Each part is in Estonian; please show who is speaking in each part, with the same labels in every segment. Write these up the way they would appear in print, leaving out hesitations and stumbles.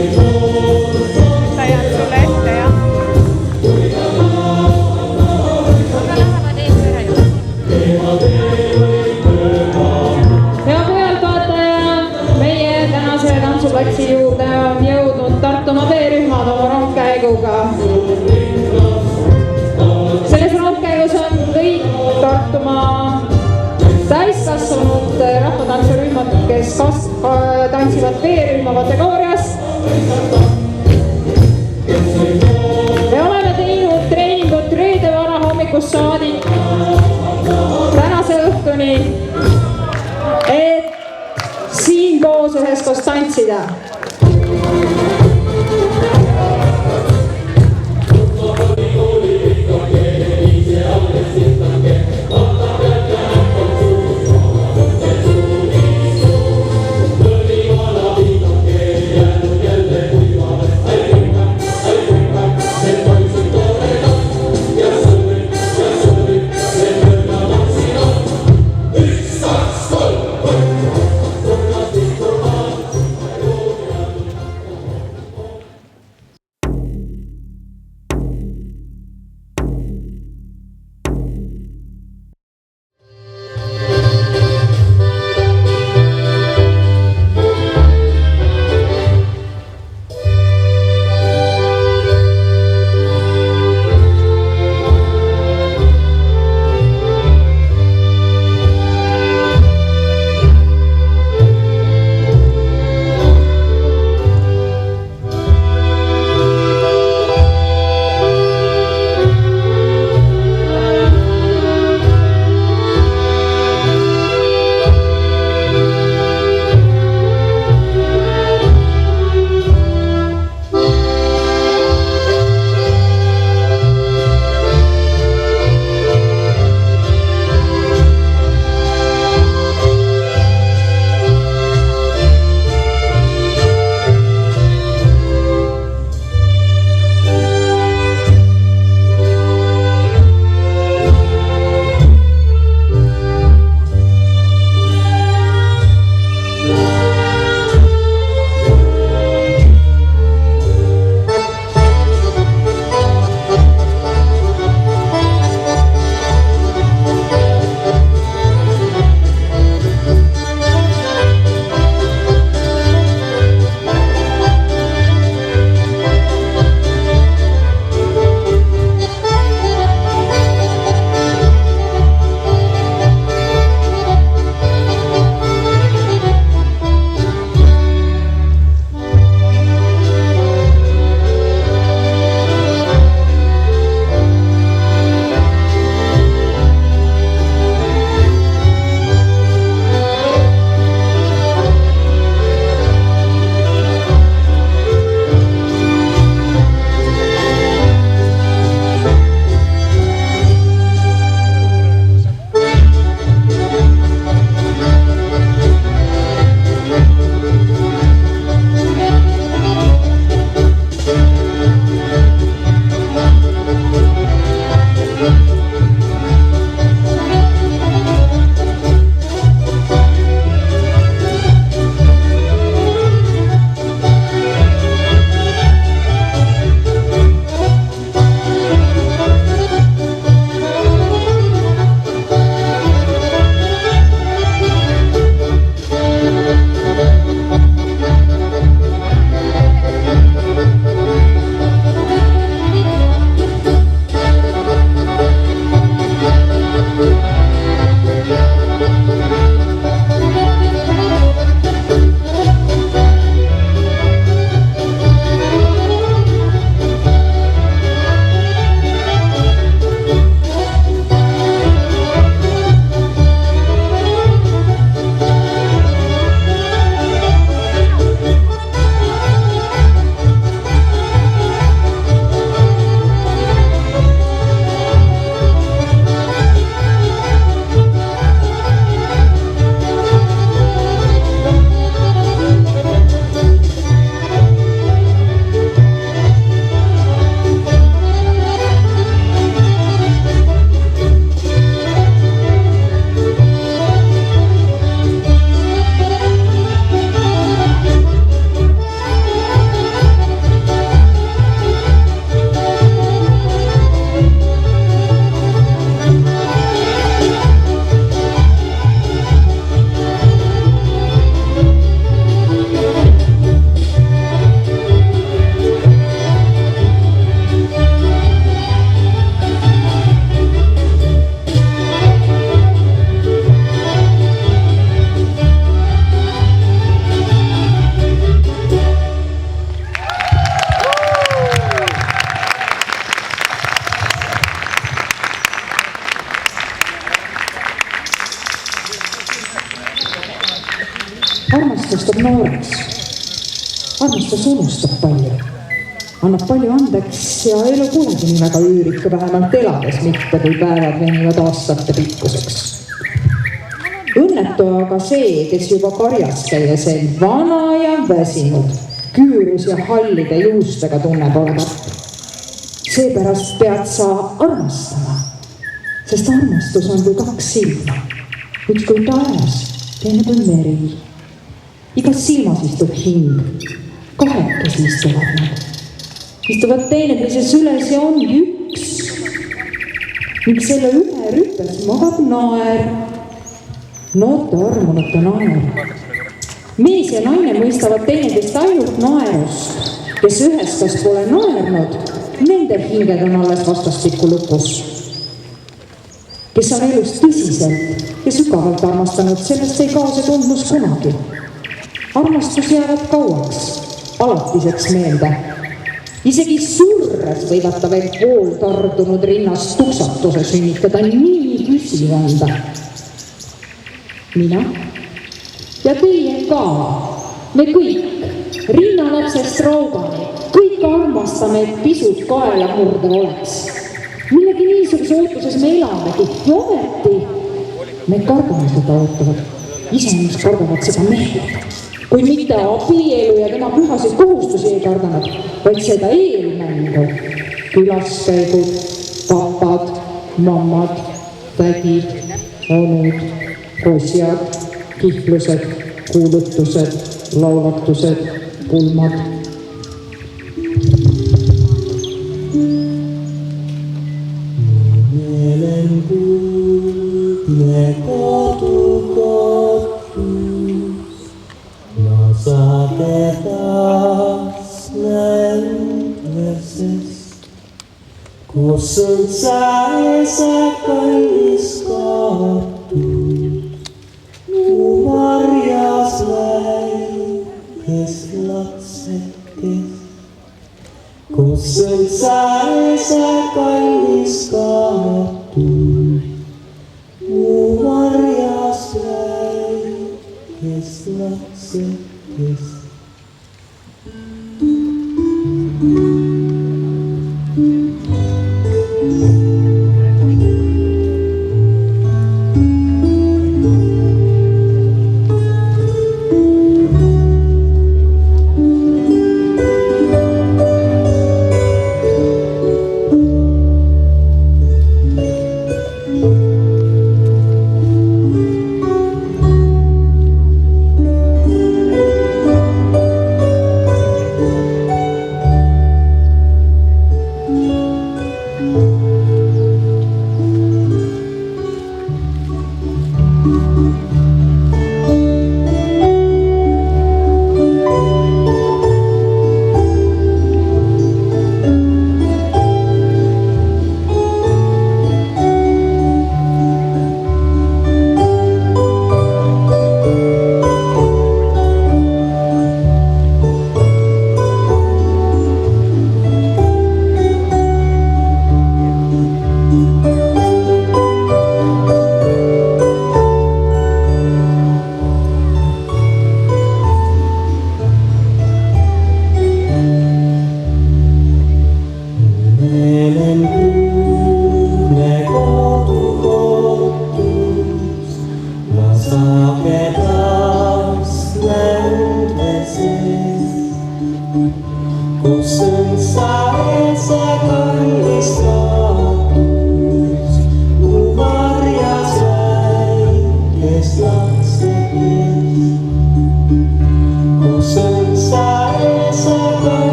Speaker 1: Jääb sulle ette, jah?
Speaker 2: Ja pealtvaataja, meie tänase tantsuplatsi juurde on jõudnud Tartumaa B-rühmad oma rongkäiguga. Selles rongkäigus on kõik Tartumaa täiskasvanud rahvatantsurühmad, kes tantsivad B-rühma kategoorias. Me oleme teinud treeningut reede vara hommikust saadik tänase õhtuni, et siin koos üheskoos tantsida.
Speaker 3: nooreks. Armastus unustab palju. Annab palju andeks ja elu polegi nii väga üürike, vähemalt elades mitte, kui päevad venivad aastate pikkuseks. Õnnetu aga see, kes juba karjas käies end vana ja väsinud, küürus ja hallide juustega tunneb olevat. Seepärast pead sa armastama, sest armastus on kui kaks silma. Üks kui taevas, teine kui meri. Igas silmas istub hing, kahekesi istuvad nad. Istuvad teineteise süles ja ongi üks. Ning selle ühe rüpes magab naer. Noorte armunute naer. Mees ja naine mõistavad teineteist ainult naerust. Kes ühestas pole naernud, nende hinged on alles vastastikku lukus. Kes on elus tõsiselt ja sügavalt armastanud, sellest ei kao see tundmus kunagi. Armastus jäävad kauaks, alatiseks meelde. Isegi surres võivad ta veel pool tardunud rinnast tuksatuse sünnitada, nii püsiv anda. Mina ja teie ka, me kõik, rinnalapsest raugani, kõik armastame, et pisut kaela murde oleks. Millegi niisuguse ootuses me elamegi ja ometi me kardame seda ootavad. Iseennast kardavad seda mehed. Kui mitte abielu ja tema pühasid kohustusi ei kardanud, vaid seda eelmängu. Külaskäigud, papad, mammad, tädid, onud, kosjad, kihlused, kuulutused, laulatused, pulmad.
Speaker 4: Meelenkuudne kodukohtus, ma sagedas ländesest, kus on säesa kallis kaotus, mu varjas läikes lapsekes. Kus on säesa kallis kaotus, mu varjas läikes lapsekes.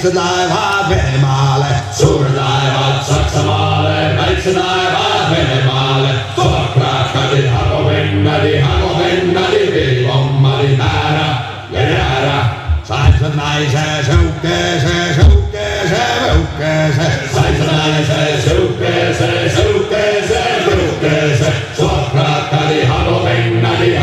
Speaker 5: päiksetaivaat Venemaale. Suurtaivaat Saksamaale, päiksetaivaat Venemaale. Sokrakadi, hakovennadi, vilvommadi, määrä ja jäädä. Saiset naiseen seukkeeseen, seukkeeseen. Saiset naiseen seukkeeseen, seukkeeseen. Sokrakadi, hakovennadi,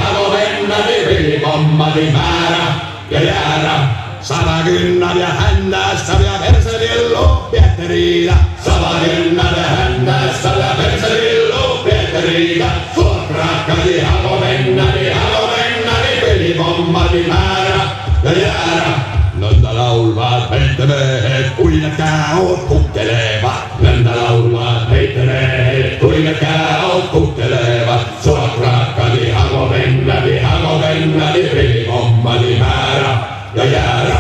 Speaker 5: vilvommadi, määrä ja jäädä. Savakynnad ja hännästä ja persevillu Pieteriida. Savakynnad ja hännästä ja persevillu Pieteriida. Suokrakkadi, hakovennadi, pelipommadi, määrä ja jäädä. Nöntä laulvat heittemiehet, kuinka käot kukkelevat. Nöntä laulvat heittemiehet, kuinka käot kukkelevat. Suokrakkadi, hakovennadi, pelipommadi, määrä ja jäädä.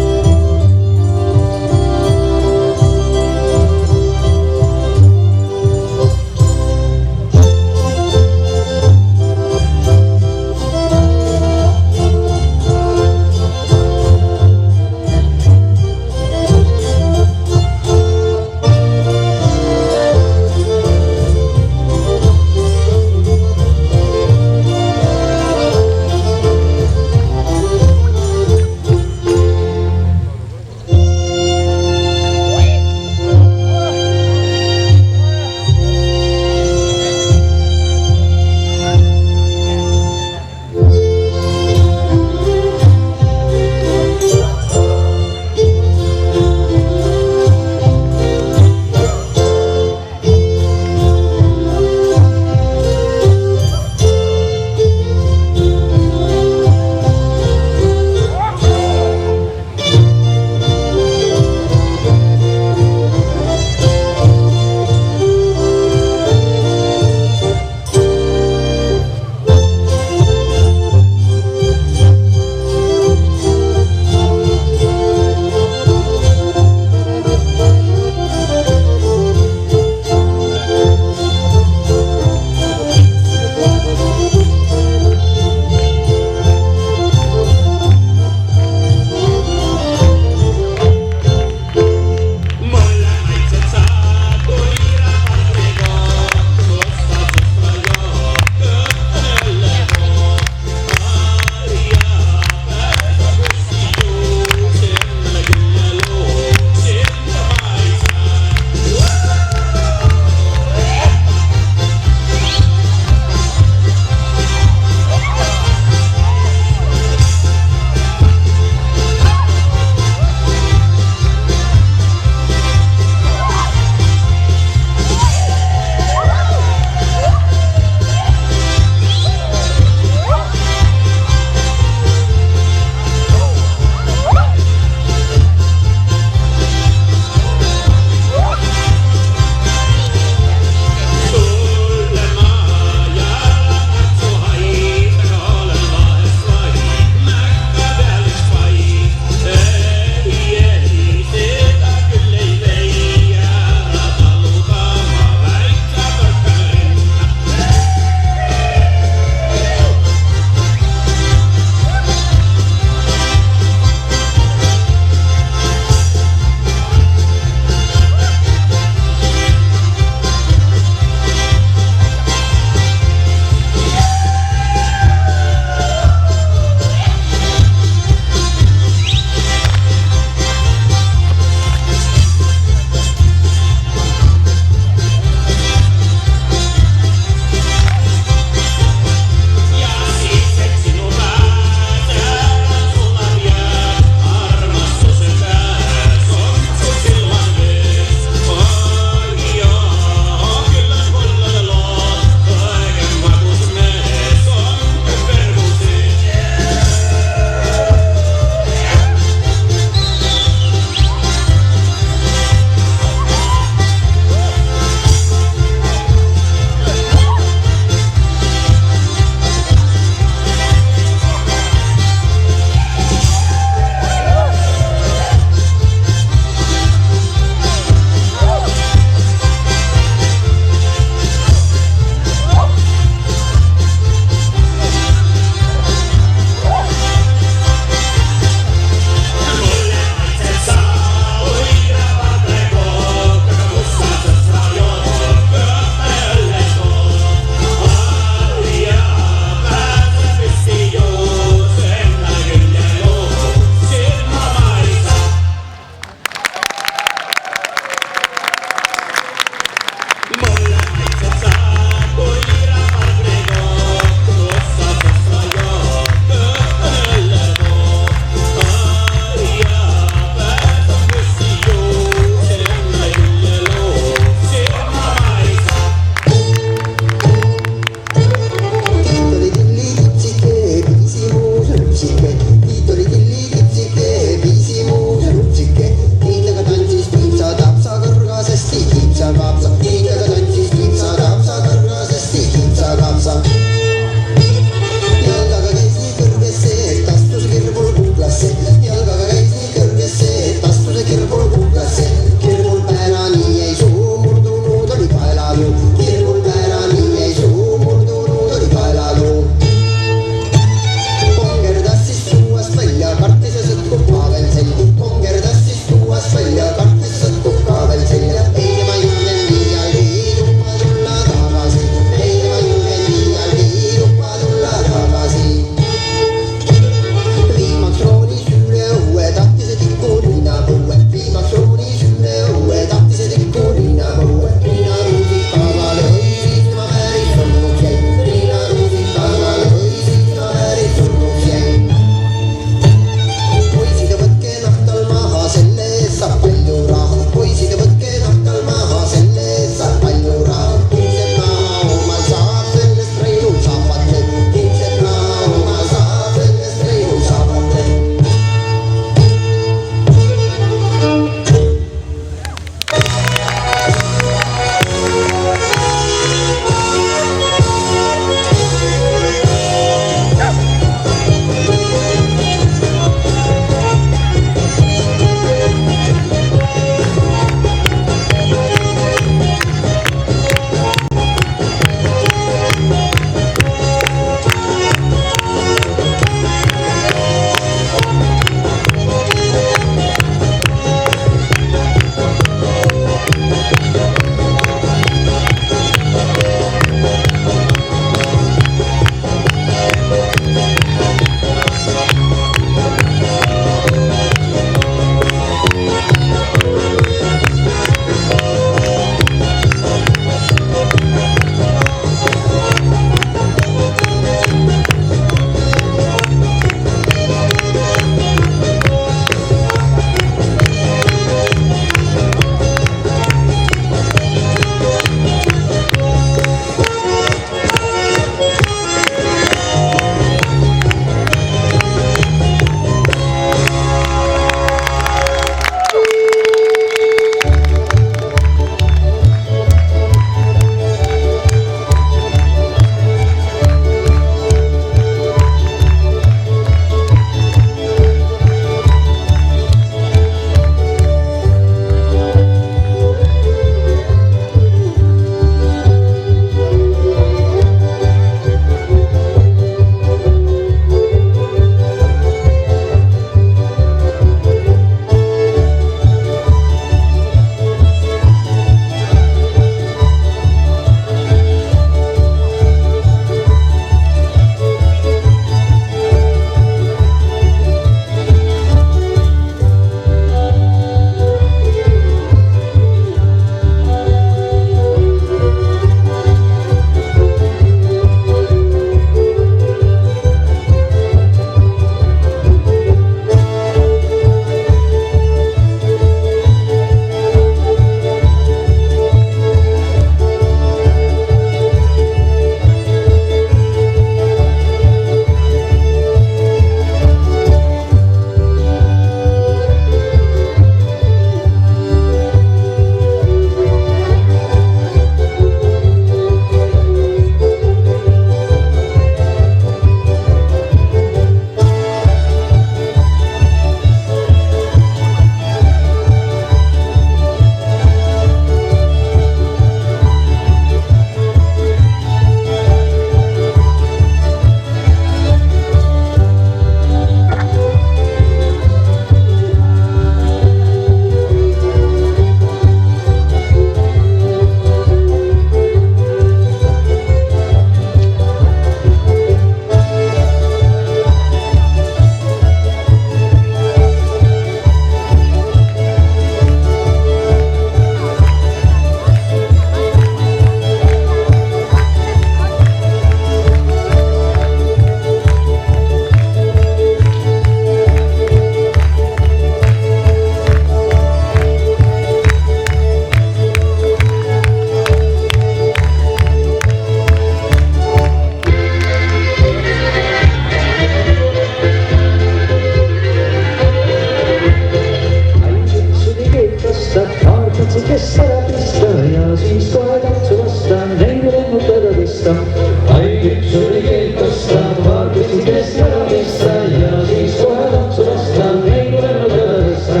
Speaker 4: üks oli keetasta, vaatasin kes ära pesta ja siis kohe tantsu lasta, ei tulema teda tõsta.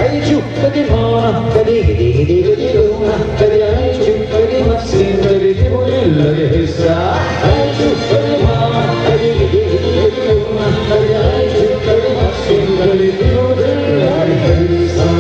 Speaker 4: Ai tšukkagi maana, kadigi lõuna, kadi ai tšukkagi massin, kadi tibu üllagi hõista. Ai tšukkagi maana, kadigi lõuna, kadi ai tšukkagi massin, kadi tibu üllagi hõista.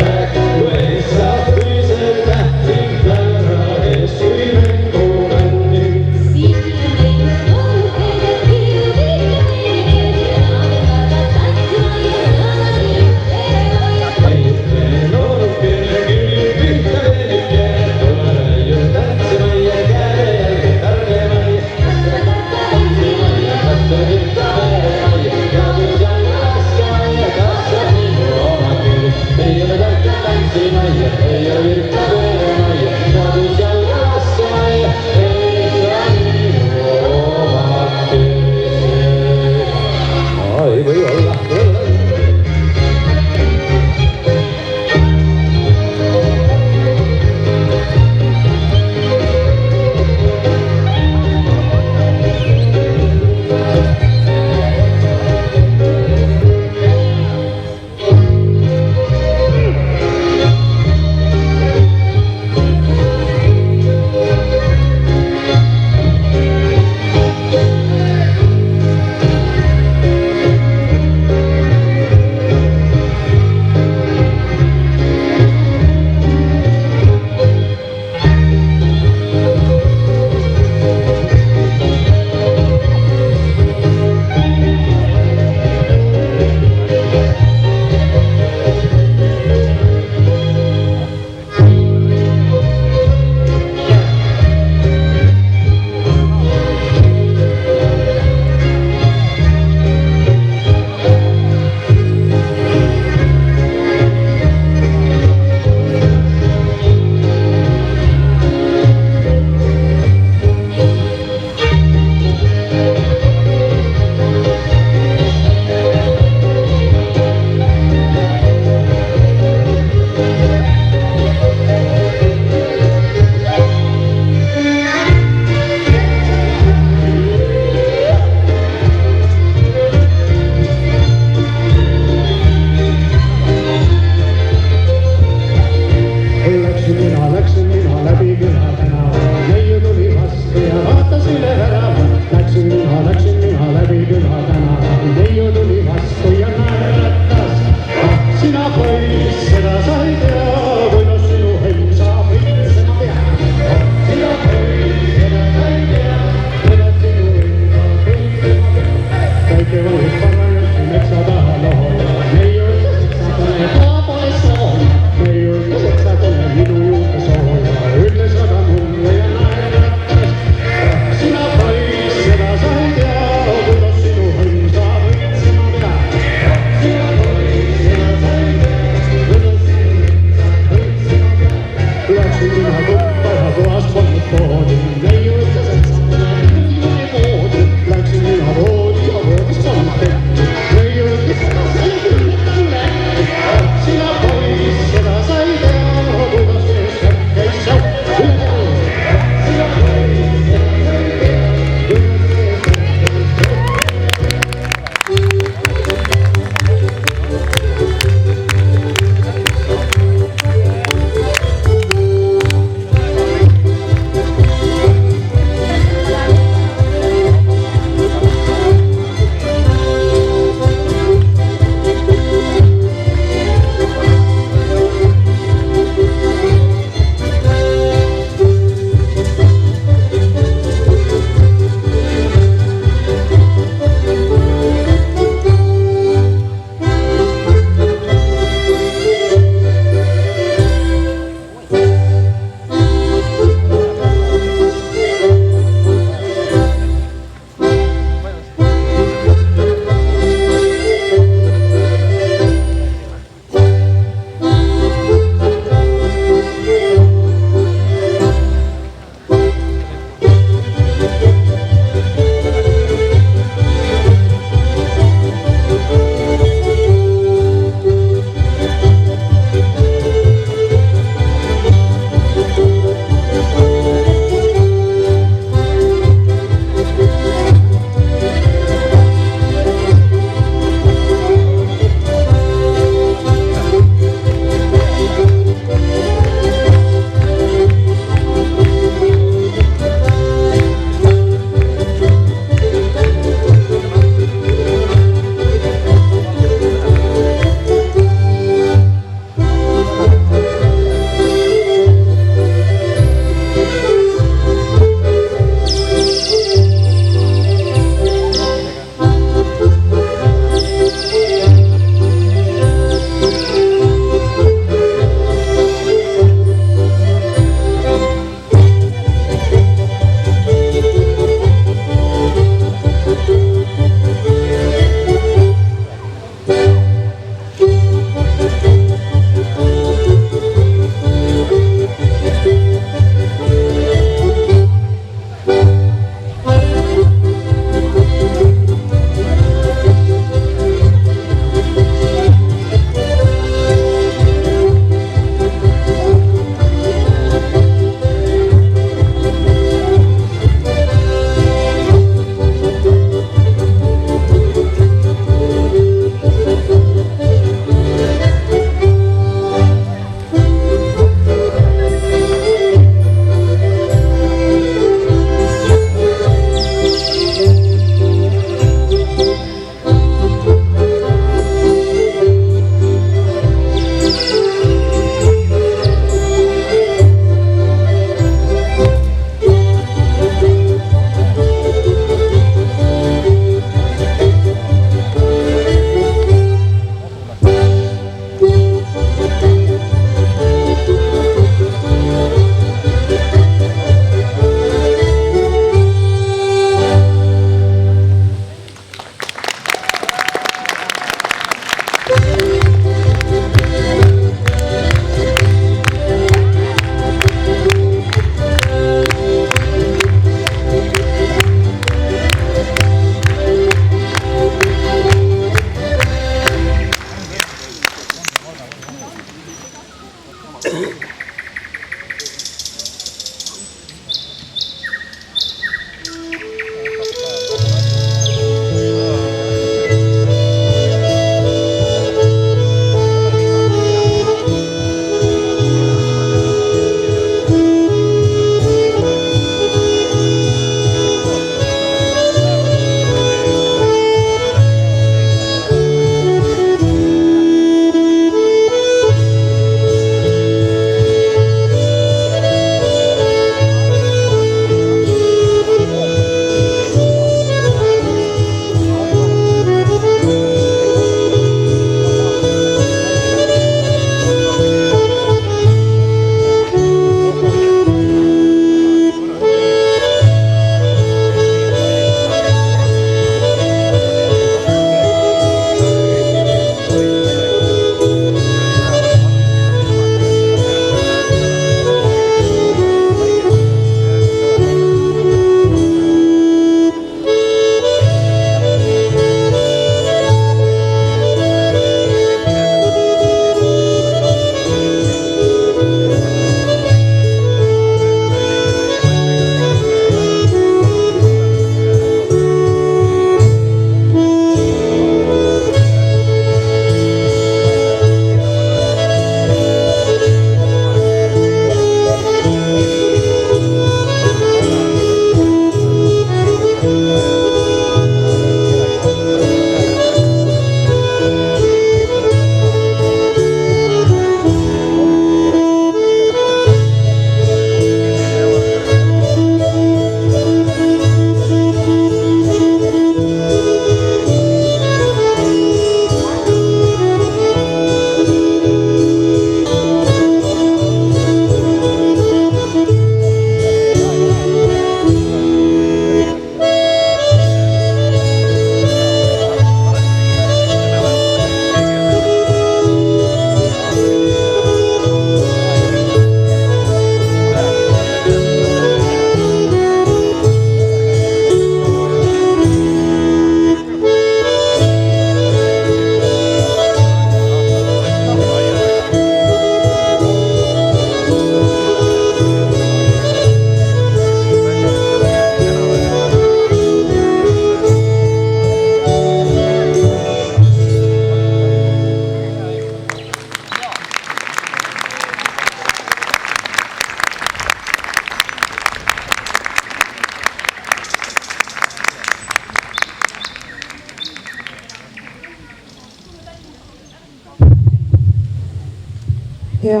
Speaker 3: ja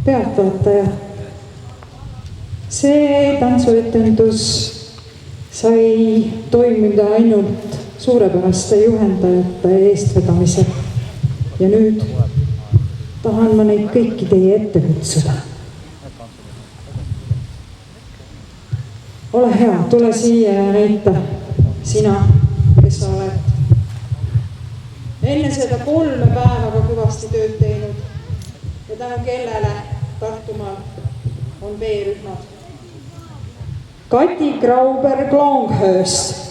Speaker 3: pealtvaataja. See tantsuetendus sai toimida ainult suurepäraste juhendajate eestvedamisel. Ja nüüd tahan ma neid kõiki teie ette kutsuda. Ole hea, tule siia ja näita sina, kes sa oled enne seda 3 päevaga kõvasti tööd teinud ja tänu kellele Tartumaal on B-rühmad. Kati Grauberg-Longhööst.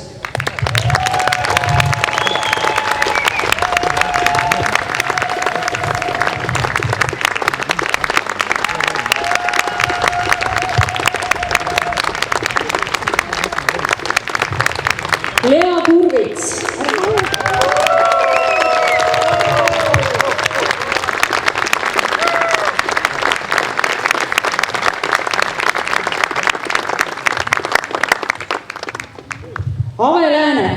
Speaker 3: Lea Kurvits. Ave Lääne.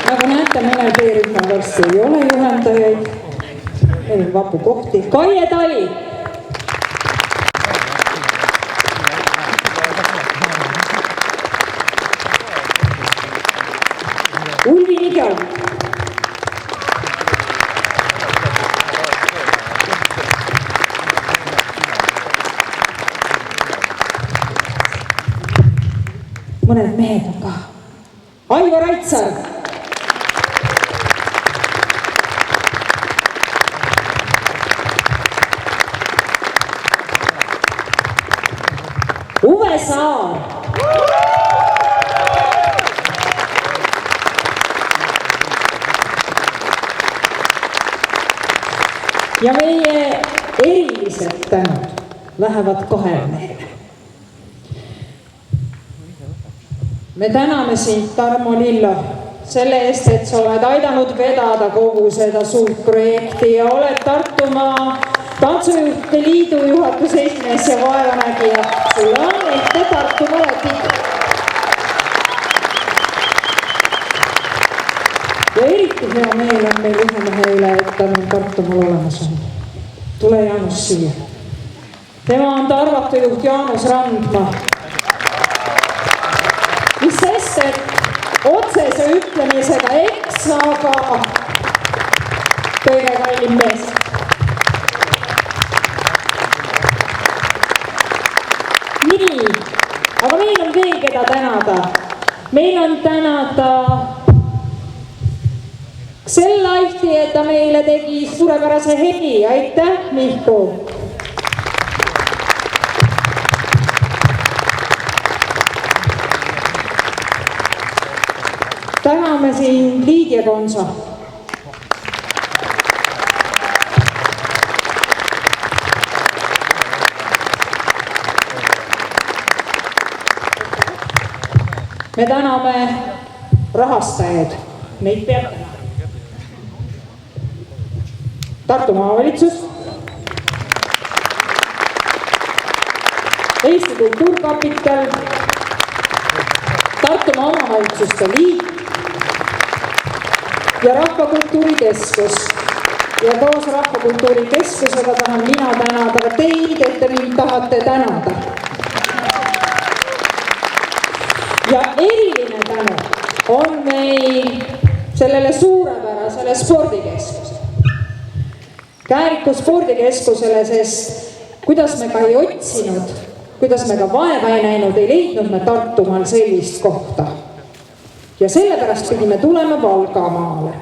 Speaker 3: Nagu näete, mõnel B-rühmal varsti ei ole juhendajaid. Meil on vapu kohti. Kaie Tali. Ulvi Nigel. Mõned mehed on ka. Aivar Aitsar. Uwe Saar. Ja meie erilised tänud lähevad 2 mehele. Me täname sind, Tarmo Lillo, selle eest, et sa oled aidanud vedada kogu seda suurt projekti ja oled Tartumaa Tantsujuhtide Liidu juhatuse esimees ja vaevanägija. Sulle on ette Tartumaa läbi. Ja eriti hea meel on meil ühe mehe üle, et ta on Tartumaal olemas on. Tule Jaanus siia. Tema on tarvatujuht Jaanus Randma. Mis sest, et otsese ütlemisega eks, aga kõige kallim mees. Nii, aga meil on veel keda tänada. Meil on tänada Xell Lifti, et ta meile tegi suurepärase heli. Aitäh, Mihku! Täname siin Liidia Konsa. Me täname rahastajaid. Neid peab tänama. Tartu maavalitsus, Eesti Kultuurkapital, Tartumaa Omavalitsuste Liit ja Rahvakultuuri Keskus. Ja koos Rahvakultuuri Keskusega tahan mina tänada teid, et te mind tahate tänada. Ja eriline tänu on meil sellele suurepärasele spordikeskusele. Kääriku spordikeskusele, sest kuidas me ka ei otsinud, kuidas me ka vaeva ei näinud, ei leidnud me Tartumaal sellist kohta. Ja sellepärast pidime tulema Valgamaale.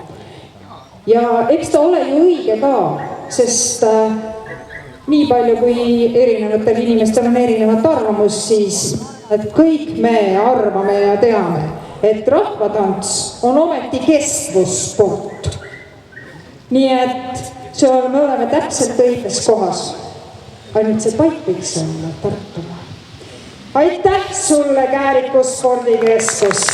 Speaker 3: Ja eks ta ole ju õige ka, sest nii palju kui erinevatel inimestel on erinevat arvamus, siis et kõik me arvame ja teame, et rahvatants on ometi kestvussport. Nii et me oleme täpselt õiges kohas. Ainult see paik võiks olla Tartumaa. Aitäh sulle, Kääriku spordikeskus!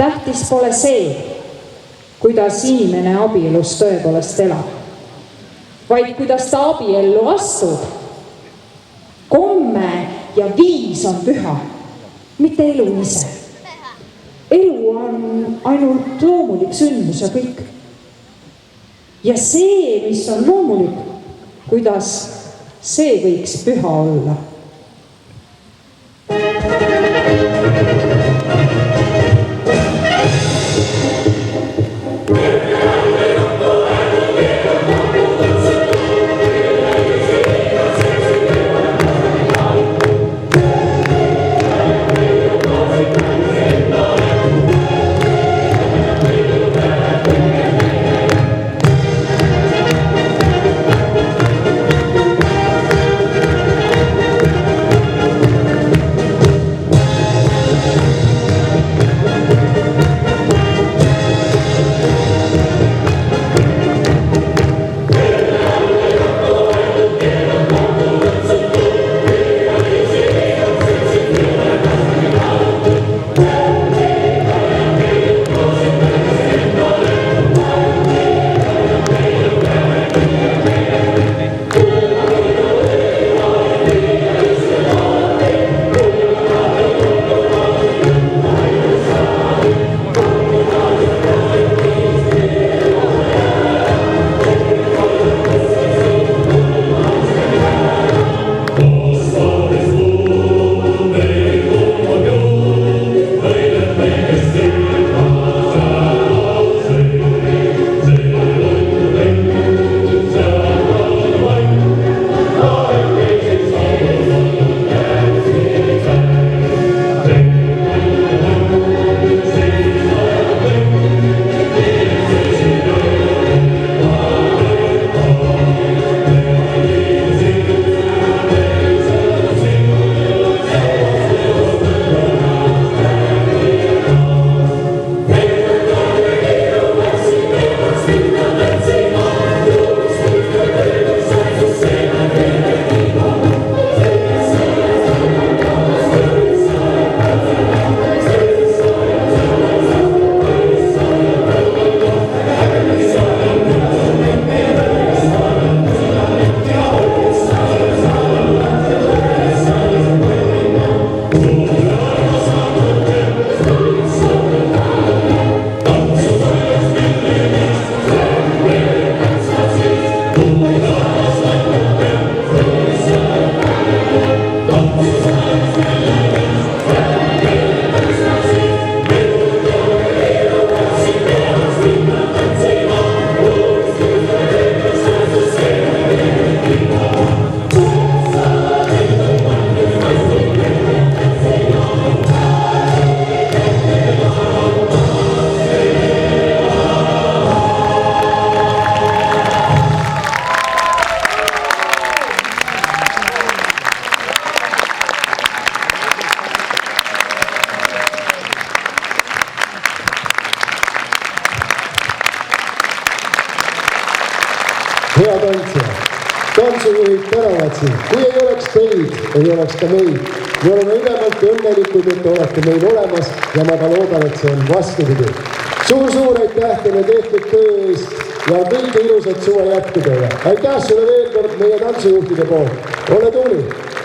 Speaker 3: tähtis pole see, kuidas inimene abielus tõepoolest elab, vaid kuidas ta abiellu astub. Komme ja viis on püha, mitte elu ise. Elu on ainult loomulik sündmus ja kõik. Ja see, mis on loomulik, kuidas see võiks püha olla.
Speaker 6: Hea tantsija, tantsujuhid tänavad siin. Kui ei oleks teid, ei oleks ka meid. Me oleme ülemalt õnnelikud, et te olete meil olemas ja ma ka loodan, et see on vastupidi. Suur aitäh teile tehtud töö eest ja kõige ilusat suve jätku teile. Aitäh sulle veel kord meie tantsujuhtide poolt. Ole tubli!